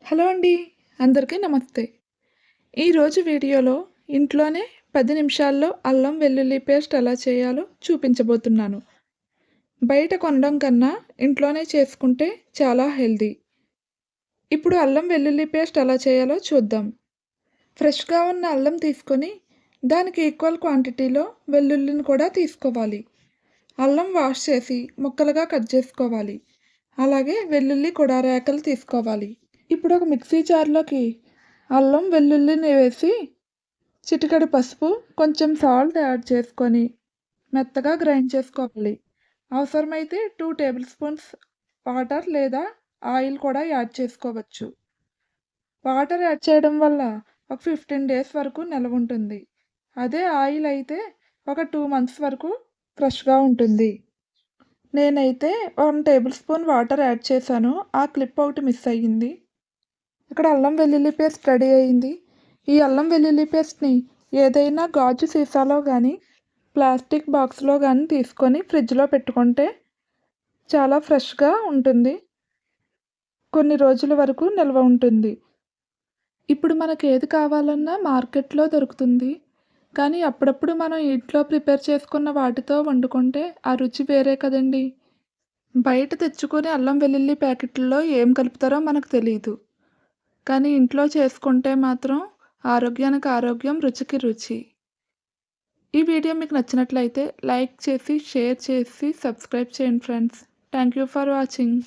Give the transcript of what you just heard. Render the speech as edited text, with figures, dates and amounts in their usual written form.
Hello అండి. అందరికీ నమస్తే. ఈరోజు వీడియోలో ఇంట్లోనే 10 నిమిషాల్లో అల్లం వెల్లుల్లి పేస్ట్ ఎలా చేయాలో చూపించబోతున్నాను. బయట కొనడం కన్నా ఇంట్లోనే చేసుకుంటే చాలా హెల్తీ. ఇప్పుడు అల్లం వెల్లుల్లి పేస్ట్ ఎలా చేయాలో చూద్దాం. ఫ్రెష్‌గా ఉన్న అల్లం తీసుకొని దానికి ఈక్వల్ క్వాంటిటీలో వెల్లుల్లిని కూడా తీసుకోవాలి. అల్లం వాష్ చేసి ముక్కలుగా కట్ చేసుకోవాలి. అలాగే వెల్లుల్లి కూడా రేకలు తీసుకోవాలి. ఇప్పుడు ఒక మిక్సీ జార్‌లోకి అల్లం, వెల్లుల్లిని వేసి చిటికెడు పసుపు, కొంచెం సాల్ట్ యాడ్ చేసుకొని మెత్తగా గ్రైండ్ చేసుకోవాలి. అవసరమైతే 2 టేబుల్ స్పూన్స్ వాటర్ లేదా ఆయిల్ కూడా యాడ్ చేసుకోవచ్చు. వాటర్ యాడ్ చేయడం వల్ల ఒక 15 డేస్ వరకు నిలవుంటుంది. అదే ఆయిల్ అయితే ఒక 2 మంత్స్ వరకు ఫ్రెష్‌గా ఉంటుంది. నేనైతే 1 టేబుల్ స్పూన్ వాటర్ యాడ్ చేశాను. ఆ క్లిప్ ఒకటి మిస్ అయ్యింది. ఇక్కడ అల్లం వెల్లుల్లి పేస్ట్ రెడీ అయింది. ఈ అల్లం వెల్లుల్లి పేస్ట్‌ని ఏదైనా గాజు సీసాలో గానీ, ప్లాస్టిక్ బాక్స్‌లో గానీ తీసుకొని ఫ్రిడ్జ్‌లో పెట్టుకుంటే చాలా ఫ్రెష్‌గా ఉంటుంది. కొన్ని రోజుల వరకు నిల్వ ఉంటుంది. ఇప్పుడు మనకేది కావాలన్నా మార్కెట్‌లో దొరుకుతుంది. కానీ అప్పుడప్పుడు మనం ఇంట్లో ప్రిపేర్ చేసుకున్న వాటితో వండుకుంటే ఆ రుచి వేరే కదండీ! బయట తెచ్చుకునే అల్లం వెల్లుల్లి ప్యాకెట్‌ల్లో ఏం కలుపుతారో మనకు తెలీదు. కానీ ఇంట్లో చేసుకుంటే మాత్రం ఆరోగ్యానికి ఆరోగ్యం, రుచికి రుచి. ఈ వీడియో మీకు నచ్చినట్లయితే లైక్ చేసి, షేర్ చేసి, సబ్స్క్రైబ్ చేయండి friends. Thank you for watching.